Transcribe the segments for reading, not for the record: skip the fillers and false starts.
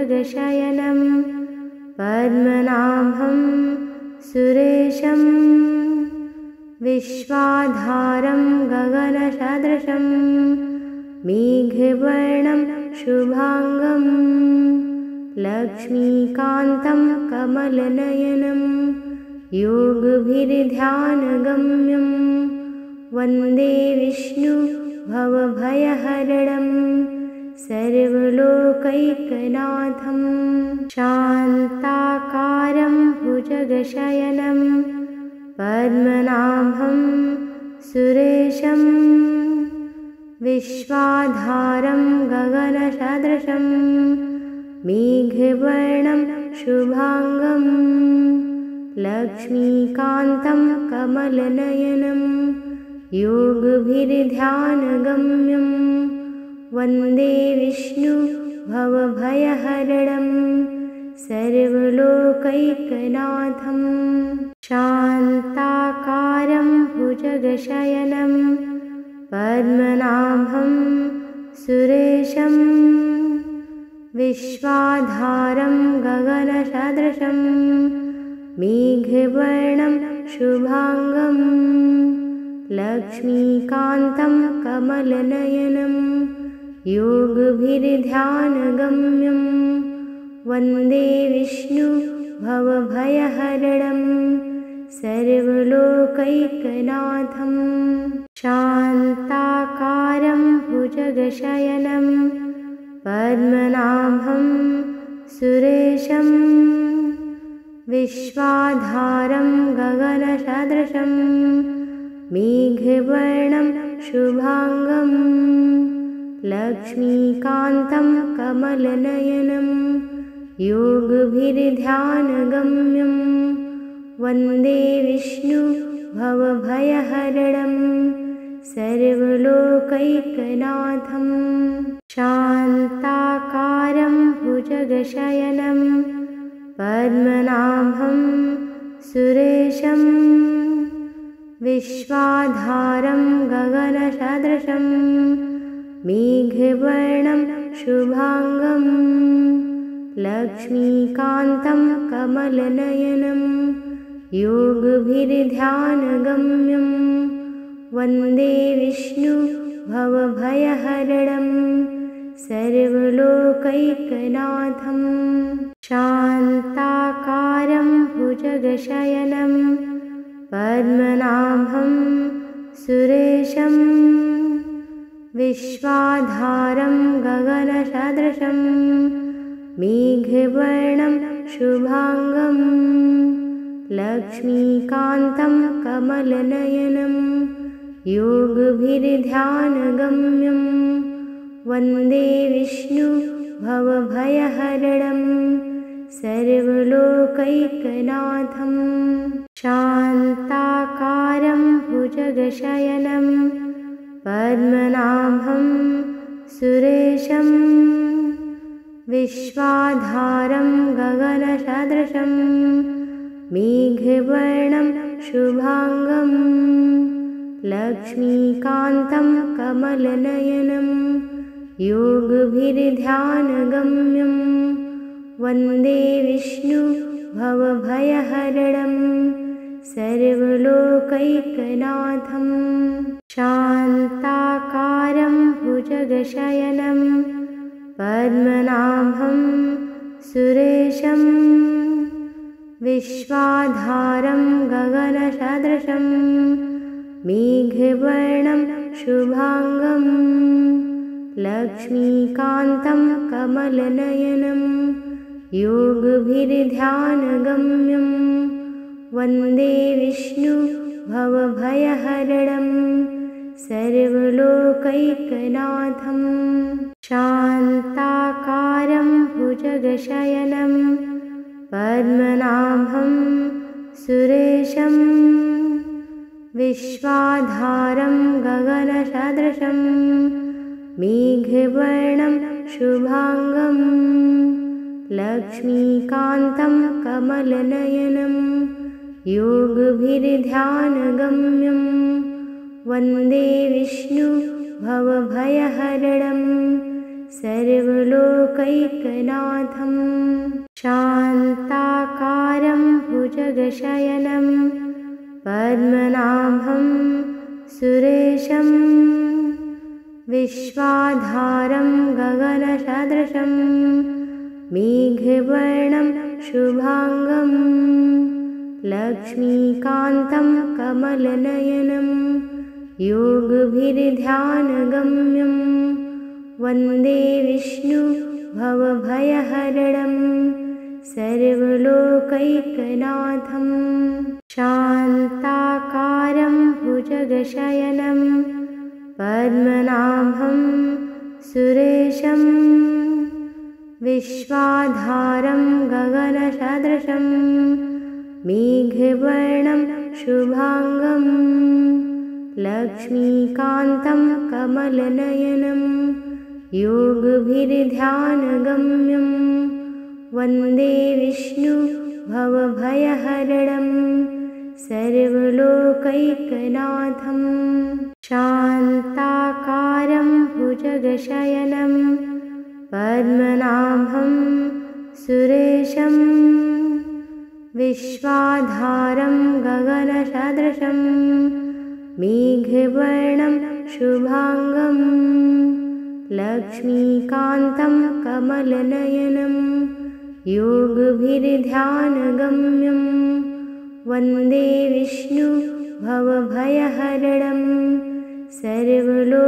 भुजगशयनं पद्मनाभं सुरेशं विश्वाधारं गगनसदृशं मेघवर्णं शुभांगं लक्ष्मीकान्तं कमलनयनं योगभिर्ध्यानगम्यं वन्दे विष्णु भवभयहरणं सर्वलोकैकनाथं शान्ताकारं भुजगशयनं पद्मनाभं सुरेशं विश्वाधारं गगनसदृशं मेघवर्णं शुभांगं लक्ष्मीकान्तं कमलनयनं योगभिर्ध्यानगम्यं वन्दे विष्णु भवभयहरणं सर्वलोकैकनाथं शान्ताकारं भुजगशयनं पद्मनाभं सुरेशं विश्वाधारं गगनसदृशं मेघवर्णं शुभांगं लक्ष्मीकान्तं कमलनयनं योगभिर्ध्यानगम्यं वन्दे विष्णु भवभयहरणं सर्वलोकैकनाथं शान्ताकारं भुजगशयनं पद्मनाभं सुरेशं विश्वाधारं गगनसदृशं मेघवर्णं शुभांगं लक्ष्मीकान्तं कमलनयनं योगभिर्ध्यानगम्यं वन्दे विष्णु भवभयहरणं सर्वलोकैकनाथं शान्ताकारं भुजगशयनं पद्मनाभं सुरेशं विश्वाधारं गगनसदृशं मेघवर्णं शुभांगं लक्ष्मीकान्तं कमलनयनं योगभिर्ध्यानगम्यं वन्दे विष्णु भवभयहरणं सर्वलोकैकनाथं शान्ताकारं भुजगशयनं पद्मनाभं सुरेशं विश्वाधारं गगनसदृशं मेघवर्णं शुभांगं लक्ष्मीकान्तं कमलनयनं योगभिर्ध्यानगम्यं वन्दे विष्णु भवभयहरणं सर्वलोकैकनाथं शान्ताकारं भुजगशयनं पद्मनाभं सुरेशं विश्वाधारं गगनसदृशं मेघवर्णं शुभांगं लक्ष्मीकान्तं कमलनयनं योगभिर्ध्यानगम्यं वन्दे विष्णु भवभयहरणं सर्वलोकैकनाथं शान्ताकारं भुजगशयनं पद्मनाभं सुरेशं विश्वाधारं गगनसदृशं मेघवर्णं शुभांगं लक्ष्मीकान्तं कमलनयनं योगभिर्ध्यानगम्यं वन्दे विष्णु भवभयहरणं सर्वलोकैकनाथं शान्ताकारं भुजगशयनं पद्मनाभं सुरेशं विश्वाधारं गगनसदृशं मेघवर्णं शुभांगं लक्ष्मीकान्तं कमलनयनं योगभिर्ध्यानगम्यं वन्दे विष्णु भवभयहरणं सर्वलोकैकनाथं सर्वलोकैकनाथं शान्ताकारं भुजगशयनं पद्मनाभं सुरेशं विश्वाधारं गगनसदृशं मेघवर्णं शुभांगं लक्ष्मीकान्तं कमलनयनं योगभिर्ध्यानगम्यं वन्दे विष्णु भवभयहरणं सर्वलोकैकनाथं शान्ताकारं भुजगशयनं पद्मनाभं सुरेशं विश्वाधारं गगनसदृशं मेघवर्णं शुभांगं लक्ष्मीकान्तं कमलनयनं योगभिर्ध्यानगम्यं वन्दे विष्णु भवभयहरणं सर्वलोकैकनाथं शान्ताकारं भुजगशयनं पद्मनाभं सुरेशं विश्वाधारं गगनसदृशं मेघवर्णं शुभांगं लक्ष्मीकान्तं कमलनयनं योगभिर्ध्यानगम्यं वन्दे विष्णु भवभयहरणं सर्वलोकैकनाथं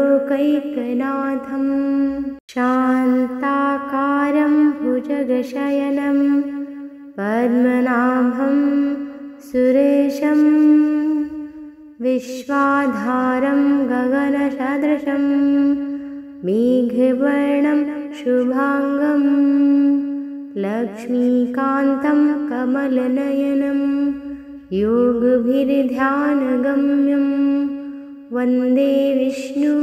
शान्ताकारं भुजगशयनं पद्मनाभं सुरेशं विश्वाधारं गगनसदृशं मेघवर्णं शुभांगं लक्ष्मीकान्तं कमलनयनं योगभिर्ध्यानगम्यं वन्दे विष्णु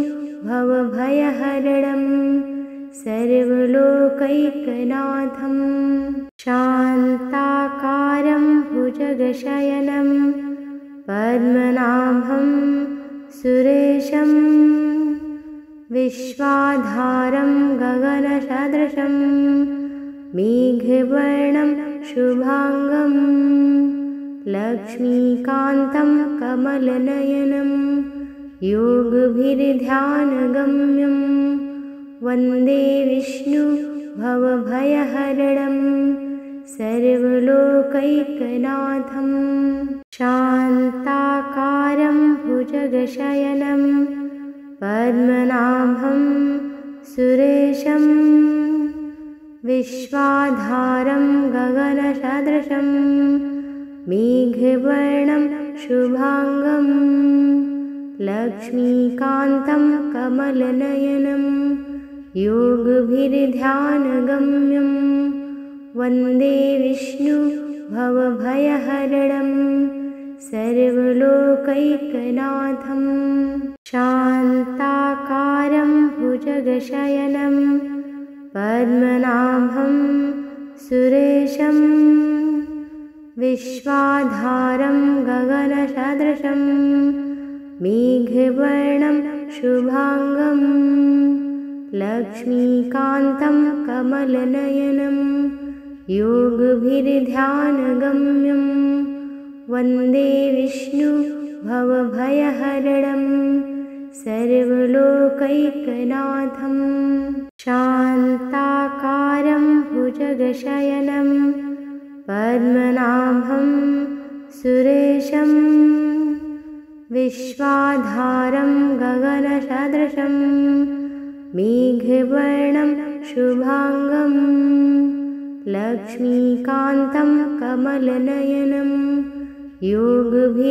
भवभयहरणं सर्वलोकैकनाथं शान्ताकारं भुजगशयनं पद्मनाभं सुरेशं विश्वाधारं गगनसदृशं मेघवर्णं शुभांगं लक्ष्मीकान्तं कमलनयनं योगभिर्ध्यानगम्यं वन्दे विष्णु भवभयहरणं सर्वलोकैकनाथं शान्ताकारं भुजगशयनं पद्मनाभं सुरेशं विश्वाधारं गगनसदृशं मेघवर्णं शुभांगं लक्ष्मीकान्तं कमलनयनं योगभिर्ध्यानगम्यं वन्दे विष्णु भवभयहरणं सर्वलोकैकनाथं शान्ताकारं भुजगशयनं पद्मनाभं सुरेशं विश्वाधारं गगनसदृशं मेघवर्णं शुभांगं लक्ष्मीकान्तं कमलनयनं योगभिर्ध्यानगम्यं वन्दे विष्णु भवभयहरणं सर्वलोकैकनाथं शान्ताकारं भुजगशयनं पद्मनाभं सुरेशं विश्वाधारं गगनसदृशं मेघवर्णं शुभांगं लक्ष्मीकान्तं कमलनयनं योगभिर्ध्यानगम्यं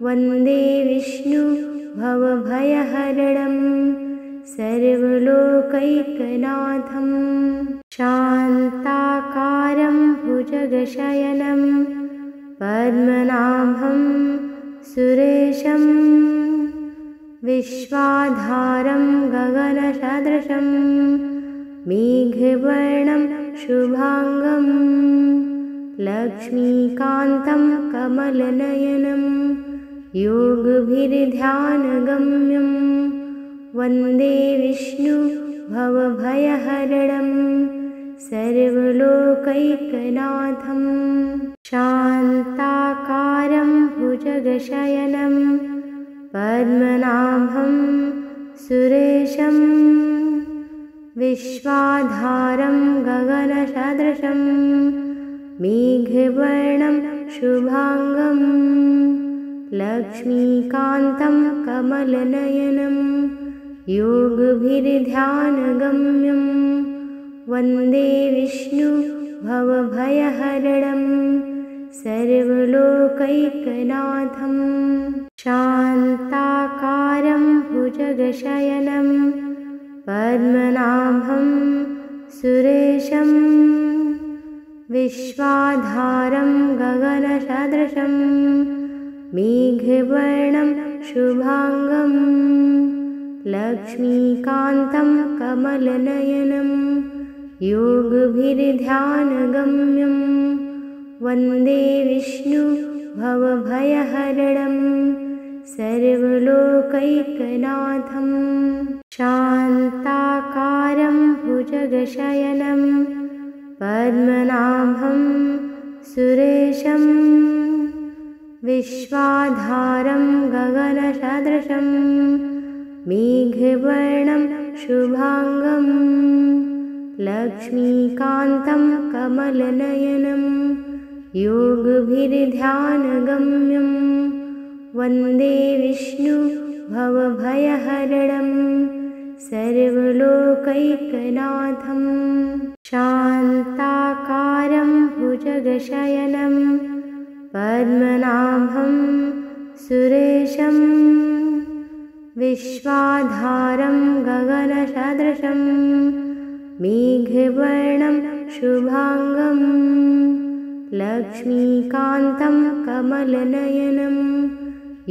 वन्दे विष्णु भवभयहरणं सर्वलोकैकनाथं शान्ताकारं भुजगशयनं पद्मनाभं सुरेशं विश्वाधारं गगनसदृशं मेघवर्णं शुभांगं लक्ष्मीकान्तं कमलनयनं योगभिर्ध्यानगम्यं वन्दे विष्णु भवभयहरणं सर्वलोकैकनाथं शान्ताकारं भुजगशयनं पद्मनाभं सुरेशं विश्वाधारं गगनसदृशं मेघवर्णं शुभांगं लक्ष्मीकान्तं कमलनयनं योगभिर्ध्यानगम्यं वन्दे विष्णु भवभयहरणं सर्वलोकैकनाथं शान्ताकारं भुजगशयनं पद्मनाभं सुरेशं विश्वाधारं गगनसदृशं मेघवर्णं शुभांगं लक्ष्मीकान्तं कमलनयनं योगभिर्ध्यानगम्यं वन्दे विष्णु भवभयहरणं सर्वलोकैकनाथं शान्ताकारं भुजगशयनं पद्मनाभं सुरेशं विश्वाधारं गगनसदृशं मेघवर्णं शुभांगं लक्ष्मीकान्तं कमलनयनं योगभिर्ध्यानगम्यं वन्दे विष्णु भवभयहरणं सर्वलोकैकनाथं शान्ताकारं भुजगशयनं पद्मनाभं सुरेशं विश्वाधारं गगनसदृशं मेघवर्णं शुभांगं लक्ष्मीकान्तं कमलनयनं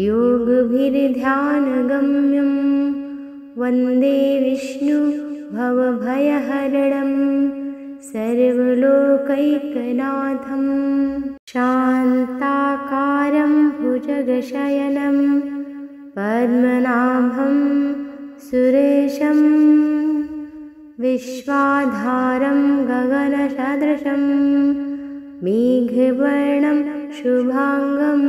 योगभिर्ध्यानगम्यं वन्दे विष्णु भवभयहरणं सर्वलोकैकनाथं शान्ताकारं भुजगशयनं पद्मनाभं सुरेशं विश्वाधारं गगनसदृशं मेघवर्णं शुभांगं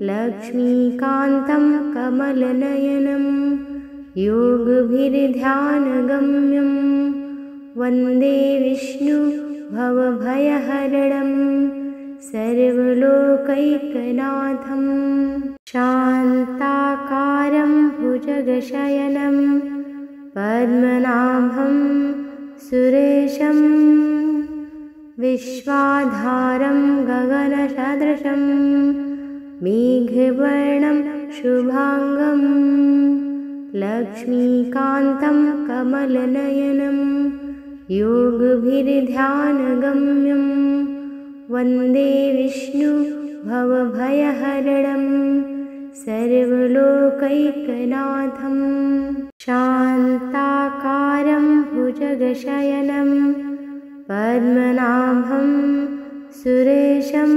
लक्ष्मीकान्तं कमलनयनं योगभिर्ध्यानगम्यं वन्दे विष्णु भवभयहरणं सर्वलोकैकनाथं शान्ताकारं भुजगशयनं पद्मनाभं सुरेशं विश्वाधारं गगनसदृशं मेघवर्णं शुभांगं लक्ष्मीकान्तं कमलनयनं योगभिर्ध्यानगम्यं वन्दे विष्णु भवभयहरणं सर्वलोकैकनाथं शान्ताकारं भुजगशयनं पद्मनाभं सुरेशं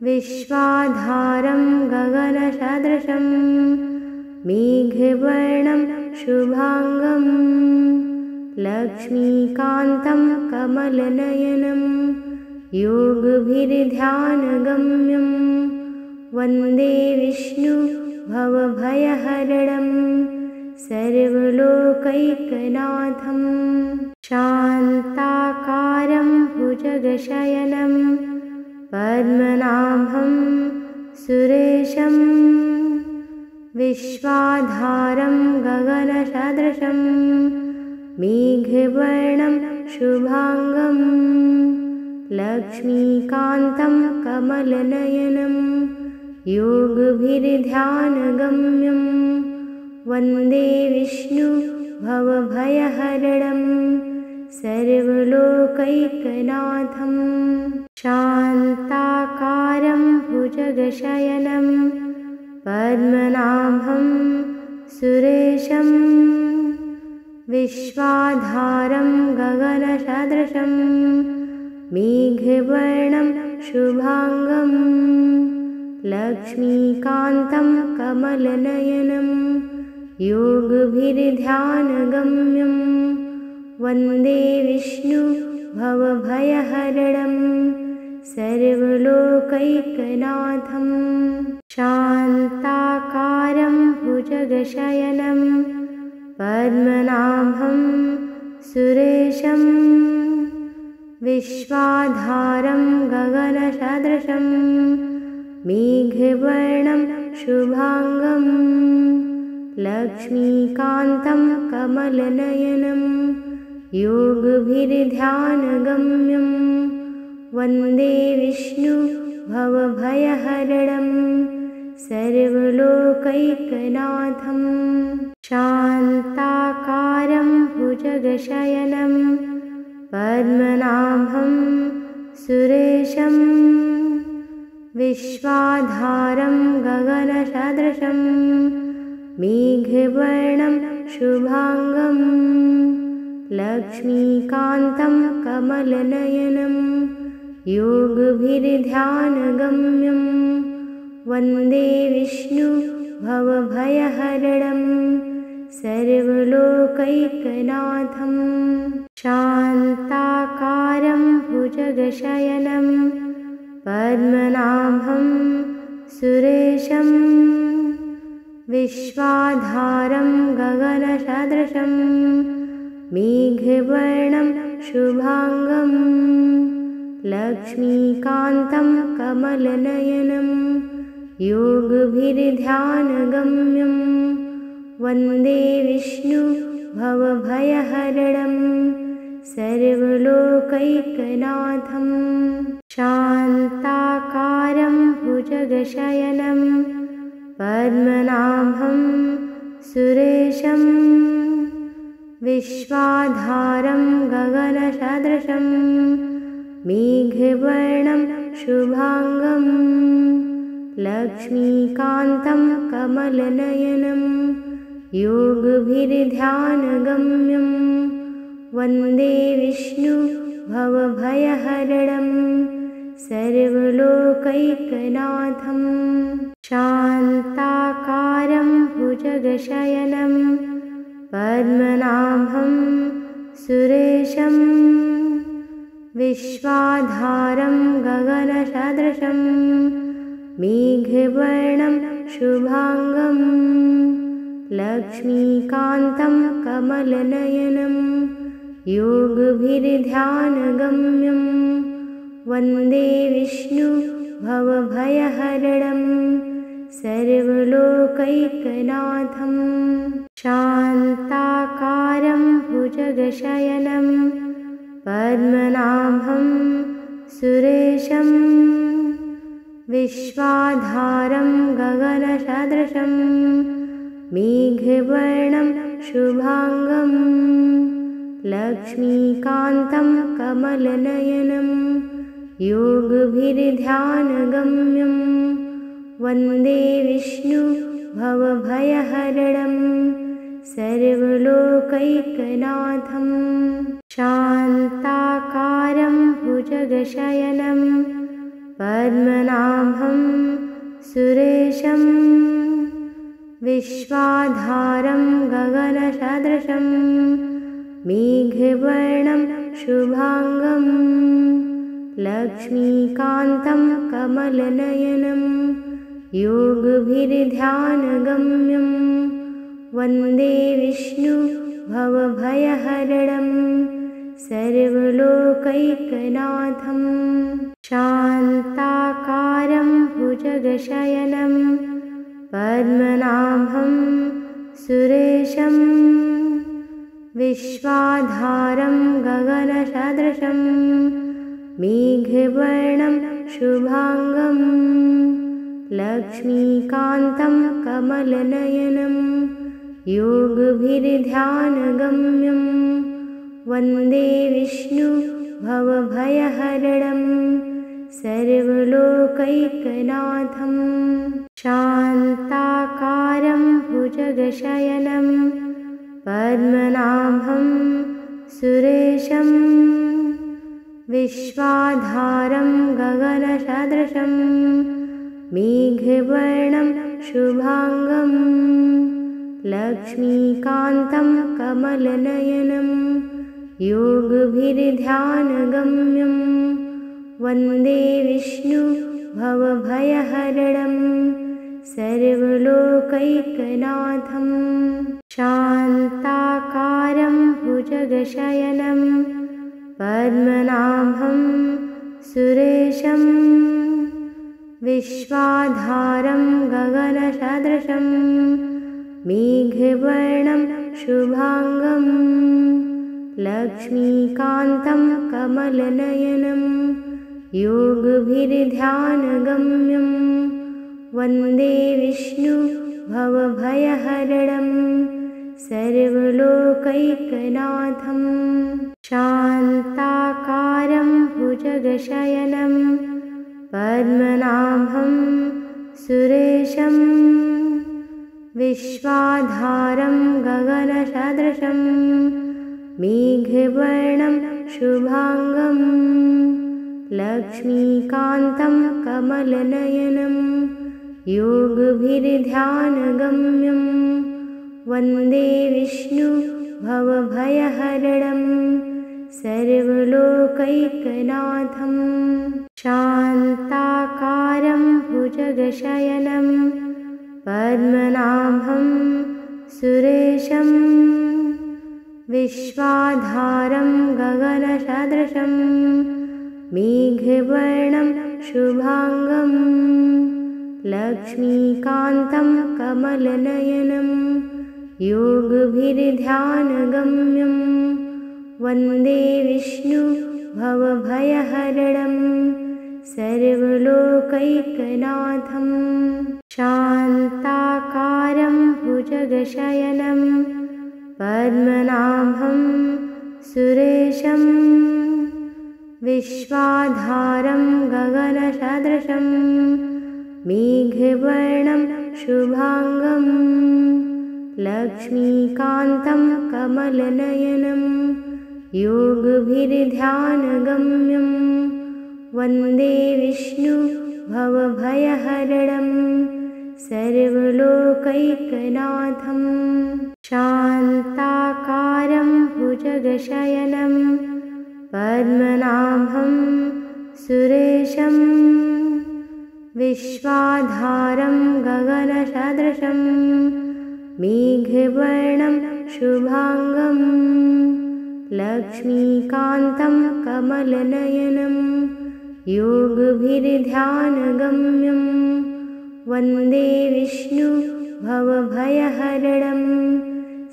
विश्वाधारं गगनसदृशं मेघवर्णं शुभांगं लक्ष्मीकान्तं कमलनयनं योगभिर्ध्यानगम्यं वन्दे विष्णु भवभयहरणं सर्वलोकैकनाथं शान्ताकारं भुजगशयनं पद्मनाभं सुरेशं विश्वाधारं गगनसदृशं मेघवर्णं शुभांगं लक्ष्मीकान्तं कमलनयनं योगभिर्ध्यानगम्यं वन्दे विष्णु भवभयहरणं सर्वलोकैकनाथं शान्ताकारं भुजगशयनं पद्मनाभं सुरेशं विश्वाधारं गगनसदृशं मेघवर्णं शुभांगं लक्ष्मीकान्तं कमलनयनं योगभिर्ध्यानगम्यं वन्दे विष्णु भवभयहरणं सर्वलोकैकनाथं शान्ताकारं भुजगशयनं पद्मनाभं सुरेशं विश्वाधारं गगनसदृशं मेघवर्णं शुभांगं लक्ष्मीकान्तं कमलनयनं योगभिर्ध्यानगम्यं वन्दे विष्णु भवभयहरणं सर्वलोकैकनाथं शान्ताकारं भुजगशयनं पद्मनाभं सुरेशं विश्वाधारं गगनसदृशं मेघवर्णं शुभांगं लक्ष्मीकान्तं कमलनयनं योगभिर्ध्यानगम्यं वन्दे विष्णु भवभयहरणं सर्वलोकैकनाथं शान्ताकारं भुजगशयनं पद्मनाभं सुरेशं विश्वाधारं गगनसदृशं मेघवर्णं शुभांगं लक्ष्मीकान्तं कमलनयनं योगभिर्ध्यानगम्यं वन्दे विष्णु भवभयहरणं सर्वलोकैकनाथं शान्ताकारं भुजगशयनं पद्मनाभं सुरेशं विश्वाधारं गगनसदृशं मेघवर्णं शुभांगं लक्ष्मीकान्तं कमलनयनं योगभिर्ध्यानगम्यं वन्दे विष्णु भवभयहरणं सर्वलोकैकनाथं शान्ताकारं भुजगशयनं पद्मनाभं सुरेशं विश्वाधारं गगनसदृशं मेघवर्णं शुभांगं लक्ष्मीकान्तं कमलनयनं योगभिर्ध्यानगम्यं वन्दे विष्णु भवभयहरणं सर्वलोकैकनाथं शान्ताकारं भुजगशयनं पद्मनाभं सुरेशं विश्वाधारं गगनसदृशं मेघवर्णं शुभांगं लक्ष्मीकान्तं कमलनयनं योगभिर्ध्यानगम्यं वन्दे विष्णु भवभयहरणं सर्वलोकैकनाथं शान्ताकारं भुजगशयनं पद्मनाभं सुरेशं विश्वाधारं गगनसदृशं मेघवर्णं शुभांगं लक्ष्मीकान्तं कमलनयनं योगभिर्ध्यानगम्यं वन्दे विष्णु भवभयहरणं सर्वलोकैकनाथं शान्ताकारं भुजगशयनं पद्मनाभं सुरेशं विश्वाधारं गगनसदृशं मेघवर्णं शुभांगं लक्ष्मीकान्तं कमलनयनं योगभिर्ध्यानगम्यं वन्दे विष्णु भवभयहरणं सर्वलोकैकनाथं शान्ताकारं भुजगशयनं पद्मनाभं सुरेशं विश्वाधारं गगनसदृशं मेघवर्णं शुभांगं लक्ष्मीकान्तं कमलनयनं योगभिर्ध्यानगम्यं वन्दे विष्णु भवभयहरणं सर्वलोकैकनाथं शान्ताकारं भुजगशयनं पद्मनाभं सुरेशं विश्वाधारं गगनसदृशं मेघवर्णं शुभांगं लक्ष्मीकान्तं कमलनयनं योगभिर्ध्यानगम्यं वन्दे विष्णु भवभयहरणं सर्वलोकैकनाथं शान्ताकारं भुजगशयनं पद्मनाभं सुरेशं विश्वाधारं गगनसदृशं मेघवर्णं शुभांगं लक्ष्मीकान्तं कमलनयनं योगभिर्ध्यानगम्यं वन्दे विष्णु भवभयहरणं सर्वलोकैकनाथं शान्ताकारं भुजगशयनं पद्मनाभं सुरेशं विश्वाधारं गगनसदृशं मेघवर्णं शुभांगं लक्ष्मीकान्तं कमलनयनं योगभिर्ध्यानगम्यं वन्दे विष्णु भवभयहरणं सर्वलोकैकनाथं शान्ताकारं भुजगशयनं पद्मनाभं सुरेशं विश्वाधारं गगनसदृशं मेघवर्णं शुभांगं लक्ष्मीकान्तं कमलनयनं योगभिर्ध्यानगम्यं वन्दे विष्णु भवभयहरणं सर्वलोकैकनाथं शान्ताकारं भुजगशयनं पद्मनाभं सुरेशं विश्वाधारं गगनसदृशं मेघवर्णं शुभांगं लक्ष्मीकान्तं कमलनयनं योगभिर्ध्यानगम्यं वन्दे विष्णु भवभयहरणं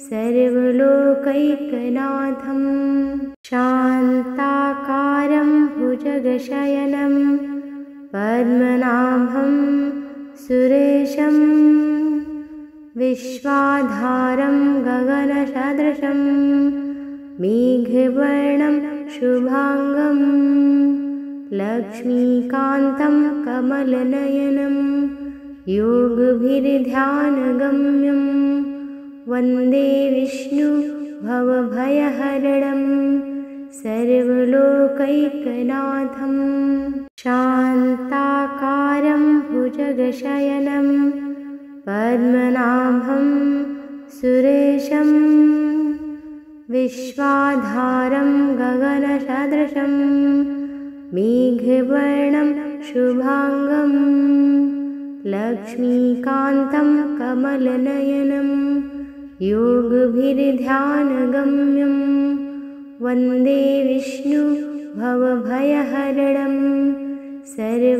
सर्वलोकैकनाथं शान्ताकारं भुजगशयनं पद्मनाभं सुरेशं विश्वाधारं गगनसदृशं मेघवर्णं शुभांगं लक्ष्मीकान्तं कमलनयनं योगभिर्ध्यानगम्यं वन्दे विष्णु भवभयहरणं सर्वलोकैकनाथं शान्ताकारं भुजगशयनं पद्मनाभं सुरेशं विश्वाधारं गगनसदृशं मेघवर्णं शुभांगं लक्ष्मीकान्तं कमलनयनं योगभिर्ध्यानगम्यं वन्दे विष्णु भवभयहरणं सर्वलोकैकनाथं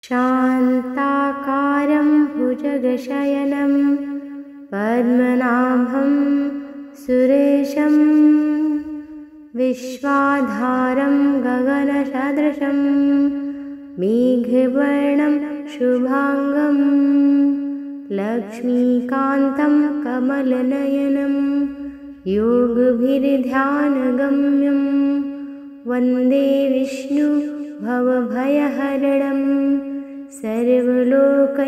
शान्ताकारं भुजगशयनं पद्मनाभं सुरेशं विश्वाधारं गगनसदृशं मेघवर्णं शुभांगं लक्ष्मीकान्तं कमलनयनं योगभिर्ध्यानगम्यं वन्दे विष्णु भवभयहरणं सर्वलोकैकनाथं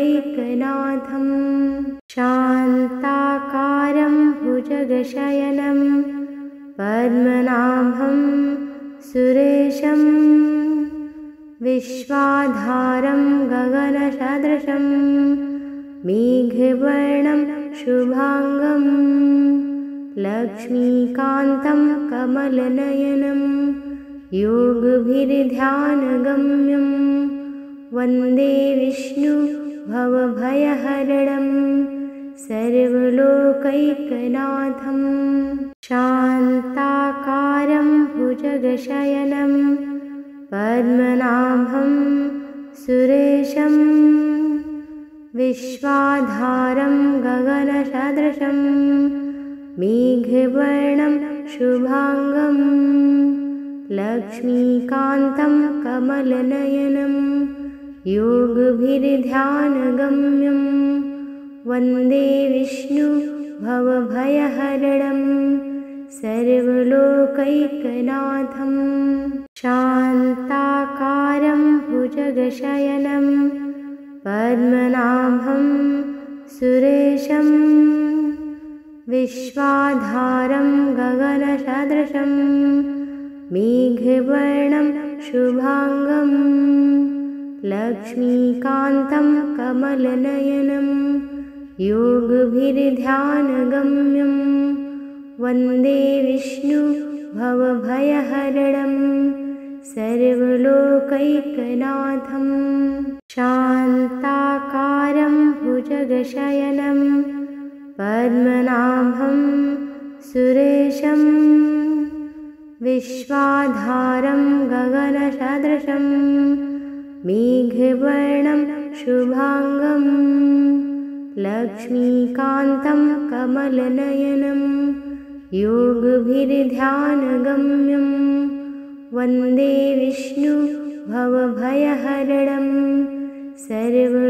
शान्ताकारं भुजगशयनं पद्मनाभं सुरेशं विश्वाधारं गगनसदृशं मेघवर्णं शुभांगं लक्ष्मीकान्तं कमलनयनं योगभिर्ध्यानगम्यं वन्दे विष्णु भवभयहरणं सर्वलोकैकनाथं शान्ताकारं भुजगशयनं पद्मनाभं सुरेशं विश्वाधारं गगनसदृशं मेघवर्णं शुभांगं लक्ष्मीकान्तं कमलनयनं योगभिर्ध्यानगम्यं वन्दे विष्णु भवभयहरणं सर्वलोकैकनाथं शान्ताकारं भुजगशयनं पद्मनाभं सुरेशं विश्वाधारं गगनसदृशं मेघवर्णं शुभांगं लक्ष्मीकान्तं कमलनयनं योगभिर्ध्यानगम्यं वन्दे विष्णु भवभयहरणं सर्वलोकैकनाथं शान्ताकारं भुजगशयनं पद्मनाभं सुरेशं विश्वाधारं गगनसदृशं मेघवर्णं शुभांगं लक्ष्मीकान्तं कमलनयनं योगभिर्ध्यानगम्यं वन्दे विष्णु भवभयहरणं सर्वलोकैकनाथं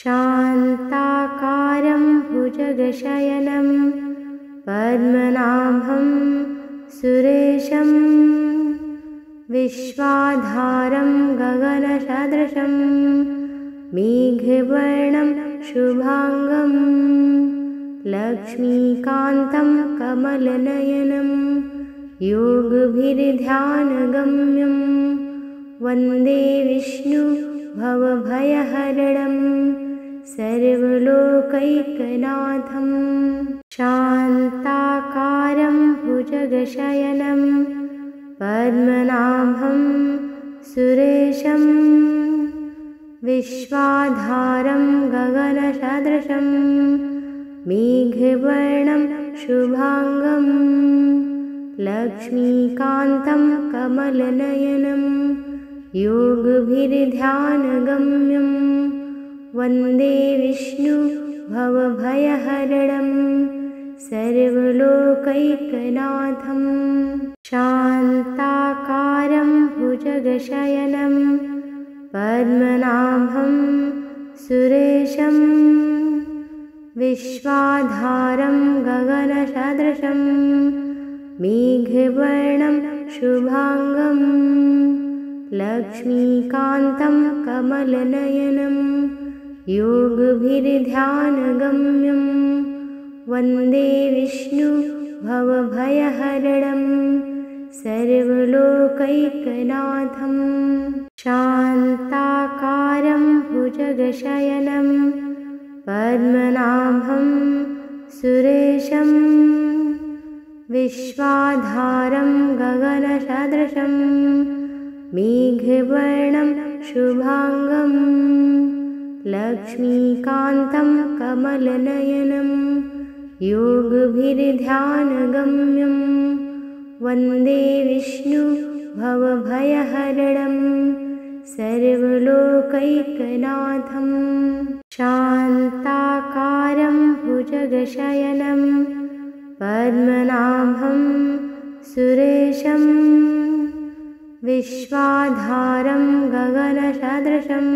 शान्ताकारं भुजगशयनं पद्मनाभं सुरेशं विश्वाधारं गगनसदृशं मेघवर्णं शुभांगं लक्ष्मीकान्तं कमलनयनं योगभिर्ध्यानगम्यं वन्दे विष्णु भवभयहरणं सर्वलोकैकनाथं शान्ताकारं भुजगशयनं पद्मनाभं सुरेशं विश्वाधारं गगनसदृशं मेघवर्णं शुभांगं लक्ष्मीकान्तं कमलनयनं योगभिर्ध्यानगम्यं वन्दे विष्णु भवभयहरणं सर्वलोकैकनाथं शान्ताकारं भुजगशयनं पद्मनाभं सुरेशं विश्वाधारं गगनसदृशं मेघवर्णं शुभांगं लक्ष्मीकान्तं कमलनयनं योगभिर्ध्यानगम्यं वन्दे विष्णु भवभयहरणं सर्वलोकैकनाथं शान्ताकारं भुजगशयनं पद्मनाभं सुरेशं विश्वाधारं गगनसदृशं मेघवर्णं शुभांगं लक्ष्मीकान्तं कमलनयनं योगभिर्ध्यानगम्यं वन्दे विष्णु भवभयहरणं सर्वलोकैकनाथं शान्ताकारं भुजगशयनं पद्मनाभं सुरेशं विश्वाधारं गगनसदृशं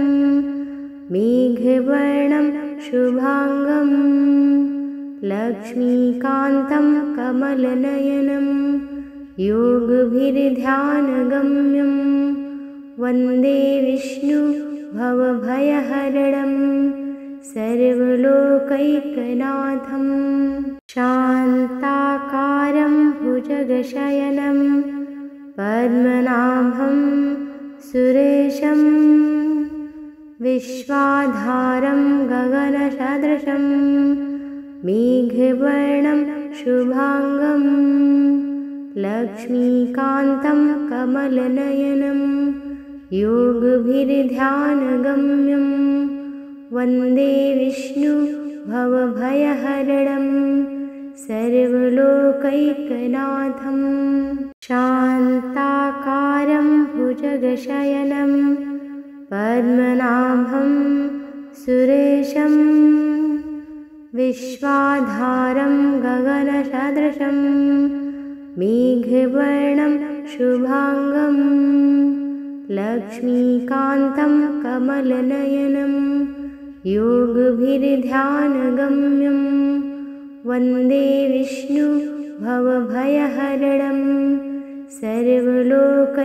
मेघवर्णं शुभांगं लक्ष्मीकान्तं कमलनयनं योगभिर्ध्यानगम्यं वन्दे विष्णु भवभयहरणं सर्वलोकैकनाथं शान्ताकारं भुजगशयनं पद्मनाभं सुरेशं विश्वाधारं गगनसदृशं मेघवर्णं शुभांगं लक्ष्मीकान्तं कमलनयनं योगभिर्ध्यानगम्यं वन्दे विष्णु भवभयहरणं सर्वलोकैकनाथं शान्ताकारं भुजगशयनं पद्मनाभं सुरेशं विश्वाधारं गगनसदृशं मेघवर्णं शुभांगं लक्ष्मीकान्तं कमलनयनं योगभिर्ध्यानगम्यं वन्दे विष्णु भवभयहरणं सर्वलोकैकनाथम्